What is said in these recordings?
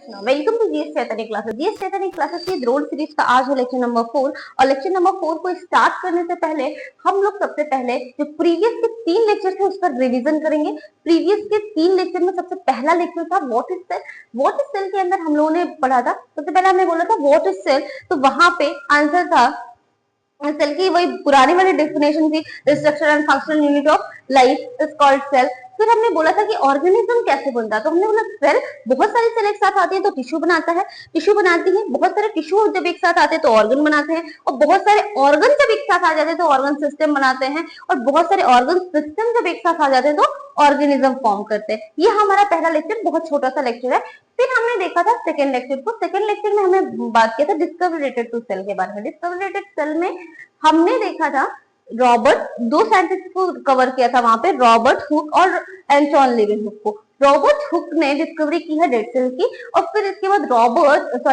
Welcome to GS Chaitanya classes. GS Chaitanya classes की road series का आज है लेक्चर नंबर 4 और लेक्चर नंबर 4 को स्टार्ट करने से पहले हम लोग सबसे पहले जो प्रीवियस के 3 लेक्चर थे उस पर रिवीजन करेंगे। प्रीवियस के 3 लेक्चर में सबसे पहला लेक्चर था what is cell. What is cell के अंदर हम लोगों ने पढ़ा था, सबसे पहले हमने बोला था व्हाट इज सेल, तो वहां पे आंसर था सेल की वही पुरानी वाली डेफिनेशन थी, structure and functional unit of life is called cell. फिर हमने बोला था कि ऑर्गेनिज्म कैसे बनता है, तो हमने बोला सेल, बहुत सारी सेल एक साथ आती है तो टिश्यू बनाता है, टिश्यू बनाती है, बहुत सारे टिश्यू जब एक साथ आते हैं तो ऑर्गन बनाते हैं, और बहुत सारे ऑर्गन जब एक साथ आ जाते हैं तो ऑर्गन सिस्टम बनाते हैं, और बहुत सारे ऑर्गन सिस्टम जब एक साथ आ जाते हैं तो ऑर्गेनिज्म फॉर्म करते हैं। ये हमारा पहला लेक्चर, बहुत छोटा सा लेक्चर है। फिर हमने देखा था सेकेंड लेक्चर को। सेकेंड लेक्चर में हमने बात किया था डिस्कवरी रिलेटेड टू सेल के बारे में। डिस्कवरी रिलेटेड सेल में हमने देखा था रॉबर्ट, दो साइंटिस्ट को कवर किया था वहां पे, रॉबर्ट हुक और एंटोन लिविंगहुक को। रॉबर्ट हुक ने डिस्कवरी की है डेड सेल की, और फिर इसके बाद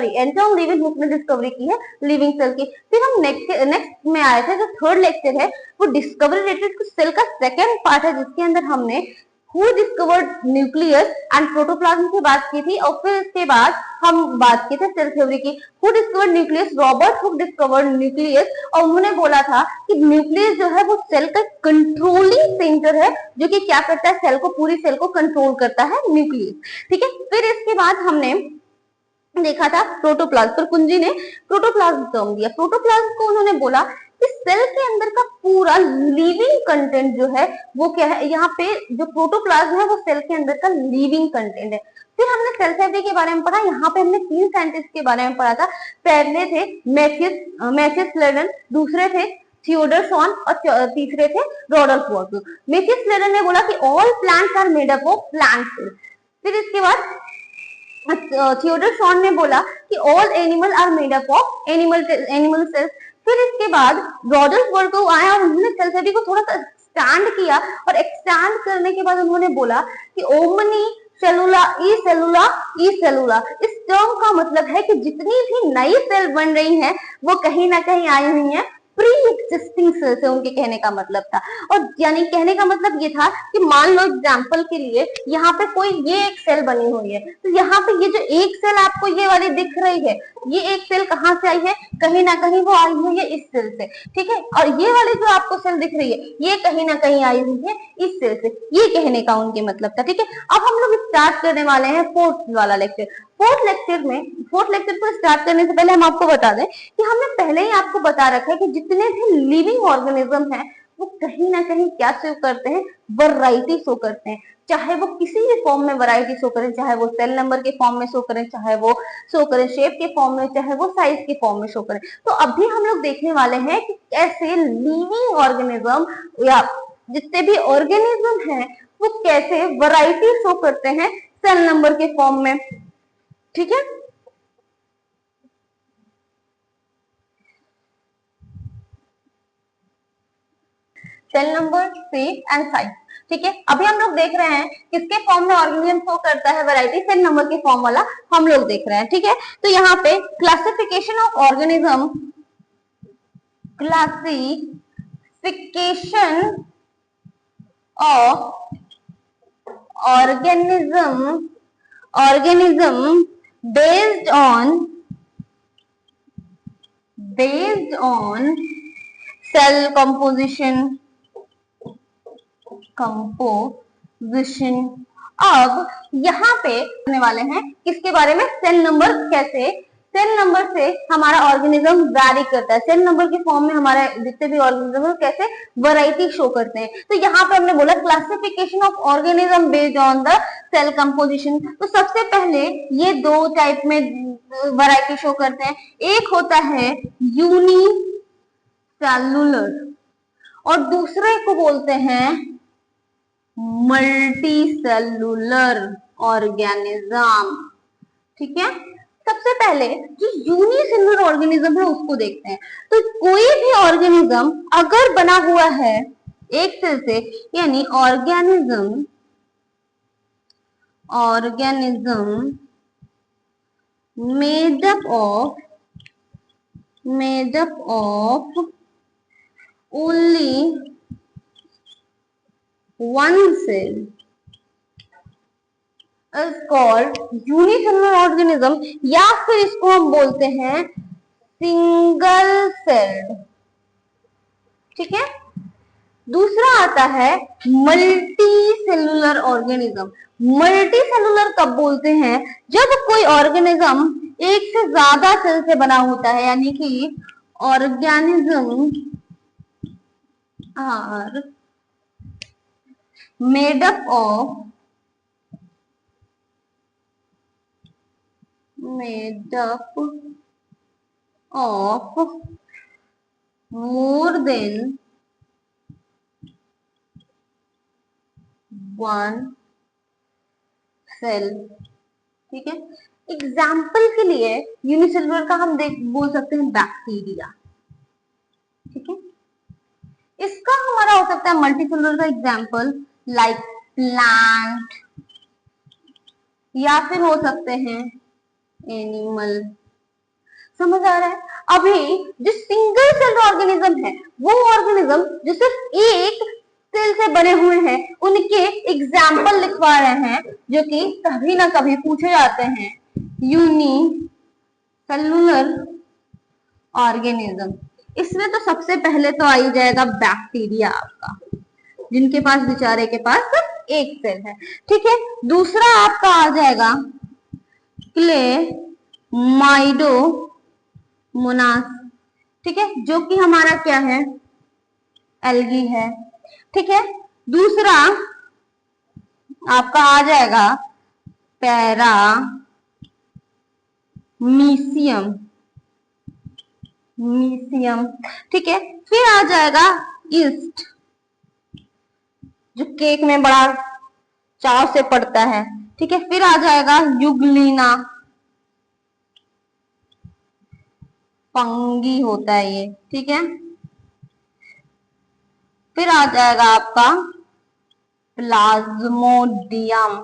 एंटोन लिविंगहुक ने डिस्कवरी की है लिविंग सेल की। फिर हम नेक्स्ट में आए थे, जो थर्ड लेक्चर है वो डिस्कवरी रिलेटेड सेल का सेकेंड पार्ट है, जिसके अंदर हमने who discovered nucleus and protoplasm की बात की थी, और फिर इसके बाद हम बात की थी सेल थ्योरी की। Who discovered nucleus, Robert Hooke discovered nucleus, और उन्होंने बोला था कि न्यूक्लियस जो है वो सेल का कंट्रोलिंग सेंटर है, जो कि क्या करता है, सेल को, पूरी सेल को कंट्रोल करता है न्यूक्लियस। ठीक है। फिर इसके बाद हमने देखा था प्रोटोप्लाज्म पर कुंजी ने प्रोटोप्लाज्म टर्म दिया। प्रोटोप्लाज्म को उन्होंने बोला कि सेल के अंदर का पूरा लिविंग कंटेंट जो है वो क्या है, यहाँ पे जो प्रोटोप्लाज्म है वो सेल के अंदर का लिविंग कंटेंट है। फिर हमने सेल थ्योरी के बारे में पढ़ा। यहाँ पे हमने 3 साइंटिस्ट के बारे में पढ़ा था। पहले थे मैथियस लेडन, दूसरे थे थियोडर शॉन, और तीसरे थे रॉडल्फ वॉर्टल। मैथियस लेडन ने बोला कि all plants are made up of plant cell. फिर इसके बाद थियोडर शॉन ने बोला कि all animal are made up of animal cells. फिर इसके बाद रॉडल्फ वर्टो आया और उन्होंने सेल थ्योरी को थोड़ा सा एक्सपैंड किया, और एक्सपैंड करने के बाद उन्होंने बोला कि ओमनी सेलुला ई सेलुला, इस टर्म का मतलब है कि जितनी भी नई सेल बन रही हैं वो कहीं ना कहीं आई हुई हैं प्री एग्जिस्टिंग सेल से, उनके कहने का मतलब था। और यानी कहने का मतलब ये था कि मान लो एग्जांपल के लिए यहाँ पे कोई ये एक सेल बनी हुई है, तो यहाँ पे ये जो एक सेल आपको ये वाली दिख रही है, ये एक सेल कहाँ से आई है, कहीं ना कहीं वो आई हुई है इस सेल से। ठीक है। और ये वाली जो आपको सेल दिख रही है ये कहीं ना कहीं आई हुई है इस सेल से, ये कहने का उनके मतलब था। ठीक है। अब हम लोग स्टार्ट करने वाले हैं फोर्थ वाला लेक्चर। फोर्थ लेक्चर को स्टार्ट करने से पहले हम आपको बता दें कि हमने पहले ही आपको बता रखा है कि जितने भी लिविंग ऑर्गेनिज्म हैं वो कहीं ना कहीं क्या शो करते हैं, वैरायटी शो करते हैं। चाहे वो किसी भी फॉर्म में वैरायटी शो करें, चाहे वो सेल नंबर के फॉर्म में शो करें, चाहे वो शो करें शेप के फॉर्म में, चाहे वो साइज के फॉर्म में शो करें। तो अभी हम लोग देखने वाले हैं कि कैसे लिविंग ऑर्गेनिज्म या जितने भी ऑर्गेनिज्म हैं वो कैसे वैरायटी शो करते हैं सेल नंबर के फॉर्म में। ठीक है। Cell number, shape and size. ठीक है। अभी हम लोग देख रहे हैं किसके फॉर्म में ऑर्गेनिज्म शो करता है वैरायटी, सेल नंबर के फॉर्म वाला हम लोग देख रहे हैं। ठीक है। तो यहाँ पे classification of organism, classification of organism based on cell composition। अब यहाँ पे करने वाले हैं किसके बारे में, सेल नंबर। कैसे सेल नंबर से हमारा ऑर्गेनिज्म वैरी करता है, सेल नंबर के फॉर्म में हमारे जितने भी ऑर्गेनिज्म है कैसे वैरायटी शो करते हैं। तो यहाँ पे हमने बोला classification of organism based on the cell composition. तो सबसे पहले ये 2 टाइप में वैरायटी शो करते हैं। एक होता है यूनिसेलुलर और दूसरे को बोलते हैं मल्टीसेलुलर ऑर्गेनिज्म। ठीक है। सबसे पहले जो यूनिसेलुलर ऑर्गेनिज्म है उसको देखते हैं। तो कोई भी ऑर्गेनिज्म अगर बना हुआ है एक सेल से, यानी organism made up of only one cell, is called unicellular organism, या फिर इसको हम बोलते हैं सिंगल सेल्ड। ठीक है। दूसरा आता है multi cellular organism. Multi cellular कब बोलते हैं? जब कोई ऑर्गेनिज्म एक से ज्यादा सेल से बना होता है, यानी कि organism are made up of more than one cell. ठीक है। एग्जाम्पल के लिए यूनिसेलुलर का हम बोल सकते हैं बैक्टीरिया। ठीक है। इसका हमारा हो सकता है मल्टीसेलुलर का एग्जाम्पल लाइक प्लांट, या फिर हो सकते हैं एनिमल। समझ आ रहा है? अभी जो सिंगल सेल ऑर्गेनिज्म है, वो ऑर्गेनिज्म जो सिर्फ एक सेल से बने हुए हैं, उनके एग्जाम्पल लिखवा रहे हैं, जो कि कभी ना कभी पूछे जाते हैं। यूनिसेलुलर ऑर्गेनिज्म, इसमें तो सबसे पहले तो आ ही जाएगा बैक्टीरिया आपका, जिनके पास बेचारे के पास सिर्फ एक सेल है। ठीक है। दूसरा आपका आ जाएगा क्ले माइडो मोनास। ठीक है। जो कि हमारा क्या है? एल्गी है। ठीक है। दूसरा आपका आ जाएगा पैरा मीसियम। ठीक है। फिर आ जाएगा ईस्ट, जो केक में बड़ा चाव से पड़ता है। ठीक है। फिर आ जाएगा युगलीना, फंगी होता है ये। ठीक है। फिर आ जाएगा आपका प्लाज्मोडियम।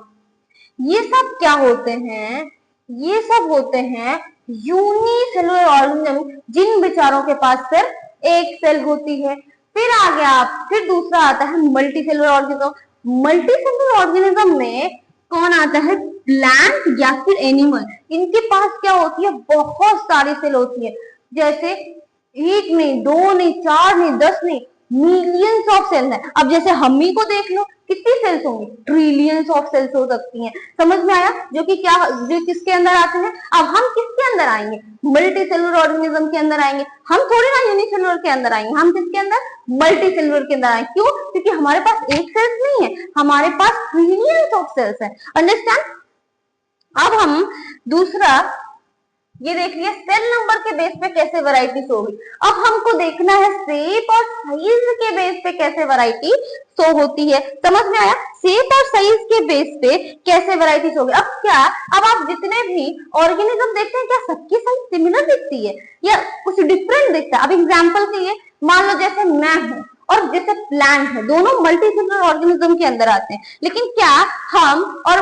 ये सब क्या होते हैं? ये सब होते हैं यूनिसेलुलर ऑर्गेनिज्म, जिन बेचारों के पास सिर्फ एक सेल होती है। फिर आ गया फिर दूसरा आता है multi cellular organism. Multi cellular organism में कौन आता है? प्लांट या फिर एनिमल। इनके पास क्या होती है? बहुत सारी सेल होती है। जैसे एक नहीं, दो नहीं, चार नहीं, 10 नहीं, मिलियंस ऑफ सेल है। अब जैसे हम्मी को देख लो, कितनी सेल्स होंगी? ट्रिलियंस ऑफ सेल्स हो सकती हैं। समझ में आया? जो कि क्या, जो किसके अंदर आते हैं? अब हम किसके अंदर आएंगे? मल्टी सेलुलर ऑर्गेनिज्म के अंदर आएंगे। हम थोड़ी ना यूनिसेलुलर के अंदर आएंगे, हम किसके अंदर? मल्टी सेलुलर के अंदर आएंगे। क्यों? क्योंकि हमारे पास एक सेल्स नहीं है, हमारे पास ट्रिलियंस ऑफ सेल्स है। अंडरस्टैंड? अब हम दूसरा ये देख लिया, सेल नंबर के बेस पे कैसे वैरायटीज होगी। अब हमको देखना है शेप और साइज के बेस पे कैसे वैरायटी शो होती है। समझ में आया? शेप और साइज के बेस पे कैसे वैरायटीज होगी। अब क्या, अब आप जितने भी ऑर्गेनिज्म देखते हैं, क्या सबकी साइज सिमिलर दिखती है या कुछ डिफरेंट दिखता है? अब एग्जाम्पल के लिए मान लो जैसे मैं हूं और जैसे प्लांट है, दोनों मल्टीसेलुलर ऑर्गेनिज्म के अंदर आते हैं, लेकिन क्या हम और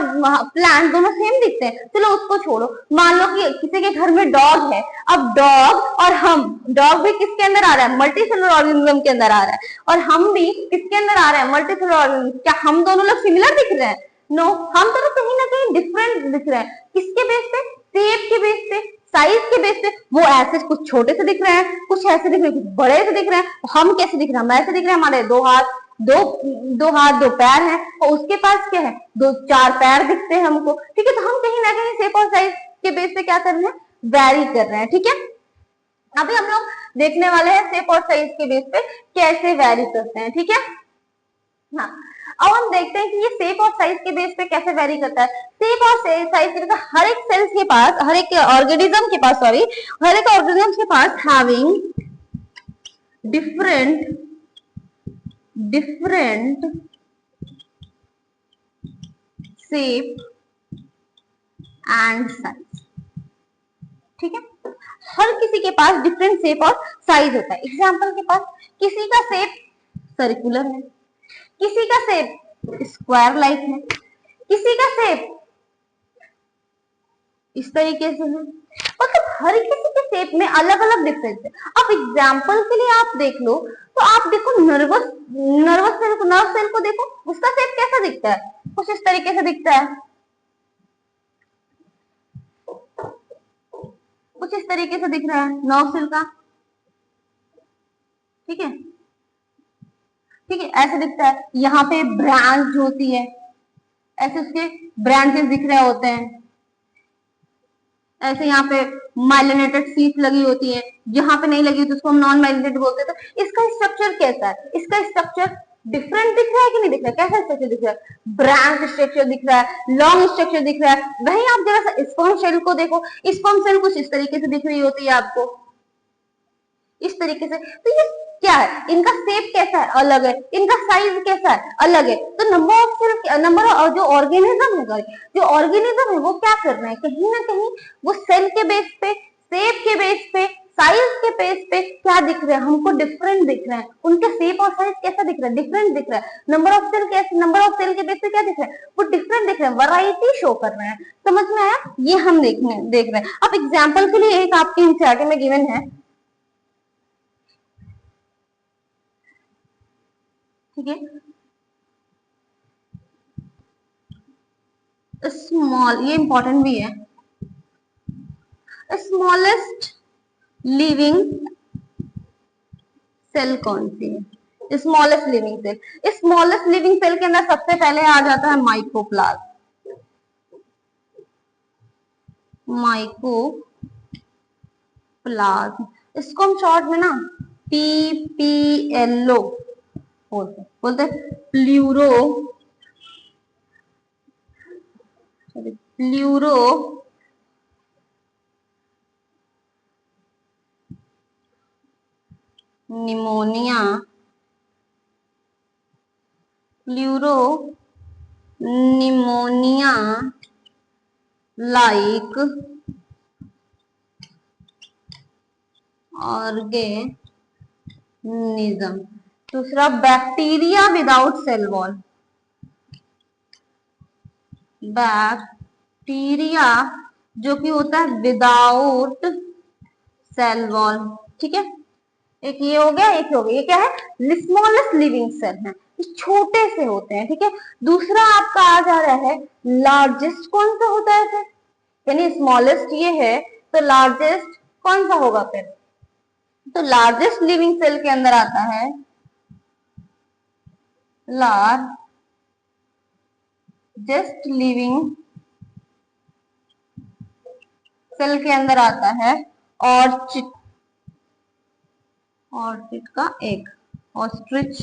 प्लांट दोनों सेम दिखते हैं? चलो उसको छोड़ो, मान लो कि किसी के घर में डॉग है। अब डॉग और हम, डॉग भी किसके अंदर आ रहा है? मल्टीसेलुलर ऑर्गेनिज्म के अंदर आ रहा है, और हम भी किसके अंदर आ रहे हैं? Multicellular organism. क्या हम दोनों लोग सिमिलर दिख रहे हैं? नो, हम दोनों कहीं ना कहीं डिफरेंट दिख रहे हैं। किसके बेस पे? शेप के बेस पे, साइज के बेस पे। वो ऐसे कुछ छोटे से दिख रहे हैं, कुछ ऐसे दिख रहे हैं, कुछ बड़े से दिख रहे हैं। हम कैसे दिख रहे हैं? हम ऐसे दिख रहे हैं, हमारे दो हाथ दो पैर हैं, और उसके पास क्या है? दो चार पैर दिखते हैं हमको। ठीक है। तो हम कहीं ना कहीं शेप और साइज के बेस पे क्या कर रहे हैं? वैरी कर रहे हैं। ठीक है। अभी हम लोग देखने वाले हैं शेप और साइज के बेस पे कैसे वैरी करते हैं। ठीक है। हाँ, अब हम देखते हैं कि ये शेप और साइज के बेस पे कैसे वेरी करता है। शेप और साइज के बेस हर एक सेल्स के पास, हर एक ऑर्गेनिज्म के पास, सॉरी, हर एक ऑर्गेनिज्म के पास having different shape and size. ठीक है। हर किसी के पास डिफरेंट शेप और साइज होता है। एग्जाम्पल के पास किसी का शेप सर्कुलर है, किसी का शेप स्क्वायर लाइक है, किसी का शेप इस तरीके से है। मतलब हर किसी के शेप में अलग अलग डिफरेंस है। अब एग्जाम्पल के लिए आप देख लो, तो आप देखो नर्व सेल को देखो, उसका शेप कैसा दिखता है? कुछ इस तरीके से दिखता है। कुछ इस तरीके से दिख रहा है नर्व सेल का, ठीक है, ठीक है, ऐसे दिखता है। यहाँ पे ब्रांच होती है, ऐसे उसके ब्रांचेस दिख रहे होते हैं, ऐसे यहाँ पे माइलिनेटेड शीट लगी होती है, जहां पे नहीं लगी तो उसको हम नॉन माइलिनेटेड बोलते हैं। तो इसका स्ट्रक्चर कैसा है, इसका स्ट्रक्चर डिफरेंट दिख रहा है कि नहीं दिख रहा है, कैसा स्ट्रक्चर दिख रहा है, ब्रांच स्ट्रक्चर दिख रहा है, लॉन्ग स्ट्रक्चर दिख रहा है। वही आप जरा सा स्पर्म सेल को देखो, स्पर्म सेल कुछ इस तरीके से दिख रही होती है आपको, इस तरीके से। तो ये क्या है, इनका शेप कैसा है, अलग है, इनका साइज कैसा है, अलग है। तो number of cell, number of जो ऑर्गेनिज्म है, जो ऑर्गेनिज्म है वो क्या कर रहे हैं, कहीं ना कहीं वो सेल के बेस पे, शेप के बेस पे, साइज के बेस पे क्या दिख रहे हैं, हमको डिफरेंट दिख रहे हैं। उनका शेप और साइज कैसा दिख रहा है, डिफरेंट दिख रहा है। नंबर ऑफ सेल कैसे, नंबर ऑफ सेल के बेस पे क्या दिख रहा है, वो डिफरेंट दिख रहे हैं, वैरायटी शो कर रहे हैं। समझ में आया, ये हम देख रहे हैं। अब एग्जाम्पल के लिए एक आपके एनसीईआरटी में गिवन है, ठीक है, स्मॉल, ये इंपॉर्टेंट भी है, स्मॉलेस्ट लिविंग सेल कौन सी है, smallest living cell. Smallest living cell के अंदर सबसे पहले आ जाता है माइकोप्लाज्म, माइकोप्लाज्म, इसको हम शॉर्ट में ना पीपीएलओ बोलते pleuro pleuro pneumonia, pleuro pneumonia like organism. दूसरा bacteria without cell wall, bacteria जो कि होता है विदाउट सेल वॉल, ठीक है। एक ये हो गया, एक हो गया, ये क्या है, स्मॉलेस्ट लिविंग सेल है, छोटे से होते हैं, ठीक है। दूसरा आपका आ जा रहा है लार्जेस्ट, कौन सा होता है फिर, यानी स्मॉलेस्ट ये है तो लार्जेस्ट कौन सा होगा फिर, तो लार्जेस्ट लिविंग सेल के अंदर आता है लार्जेस्ट लिविंग सेल के अंदर आता है ऑर्चिड, ऑर्चिड का एग, ऑस्ट्रिच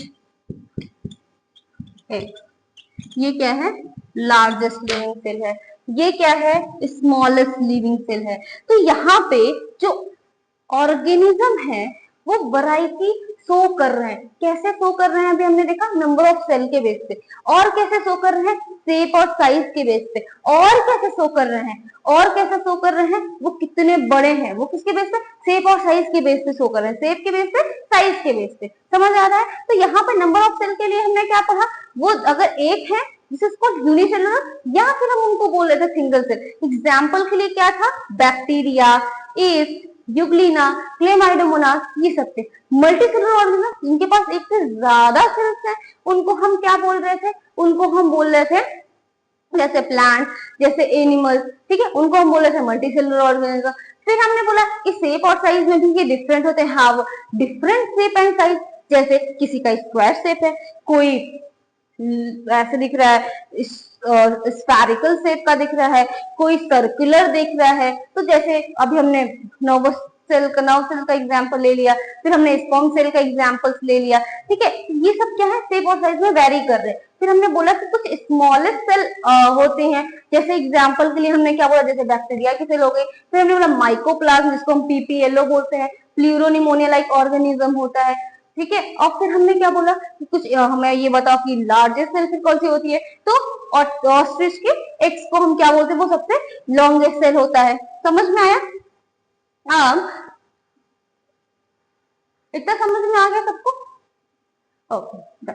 एग, ये क्या है, लार्जेस्ट लिविंग सेल है। ये क्या है, स्मॉलेस्ट लिविंग सेल है। तो यहाँ पे जो ऑर्गेनिज्म है वो वैरायटी शो कर रहे हैं, कैसे शो कर रहे हैं, अभी हमने देखा नंबर ऑफ सेल के बेस पे, और कैसे शो कर रहे हैं, शेप और साइज के बेस पे, और कैसे शो कर रहे हैं, और कैसे शो कर रहे हैं, वो कितने बड़े हैं, वो किसके बेस पे, शेप और साइज के बेस पे शो कर रहे हैं, शेप के बेस पे, साइज के बेस पे। समझ आ रहा है। तो यहाँ पर नंबर ऑफ सेल के लिए हमने क्या पढ़ा, वो अगर एक है जिसको यूनिसेलुलर, या फिर हम उनको बोल रहे थे सिंगल सेल। एग्जाम्पल के लिए क्या था, बैक्टीरिया, ईस्ट, यूग्लिना, क्लेमाइडोमोनास, ये सब थे। मल्टीसेलुलर ऑर्गेनिज्म इनके पास एक से ज्यादा सेल्स हैं, उनको हम क्या बोल रहे थे, उनको हम बोल रहे थे, जैसे प्लांट, जैसे एनिमल्स, ठीक है, उनको हम बोल रहे थे मल्टीसेलुलर ऑर्गेनिज्म। फिर हमने बोला कि शेप और साइज में भी ये डिफरेंट होते हैं, how different shape and size, जैसे किसी का स्क्वायर शेप है, कोई ऐसे दिख रहा है, स्फेरिकल शेप का दिख रहा है, कोई सर्कुलर दिख रहा है। तो जैसे अभी हमने नर्व सेल का एग्जांपल ले लिया, फिर हमने स्पर्म सेल का एग्जांपल्स ले लिया, ठीक है। ये सब क्या है, शेप और साइज में वेरी कर रहे हैं। फिर हमने बोला कि कुछ स्मॉलेस्ट सेल होते हैं, जैसे एग्जांपल के लिए हमने क्या बोला, जैसे बैक्टीरिया की सेल हो गई। फिर हमने बोला माइकोप्लाज्म, जिसको हम पीपीएलओ बोलते हैं, प्लूरोनिमोनिया लाइक ऑर्गेनिज्म होता है, ठीक है। और फिर हमने क्या बोला कि कुछ हमें ये बताओ कि लार्जेस्ट सेल फिर कौन सी होती है, तो ऑस्ट्रिच के एग्स को हम क्या बोलते हैं, वो सबसे लॉन्गेस्ट सेल होता है। समझ में आया, अब इतना समझ में आ गया सबको, ओके।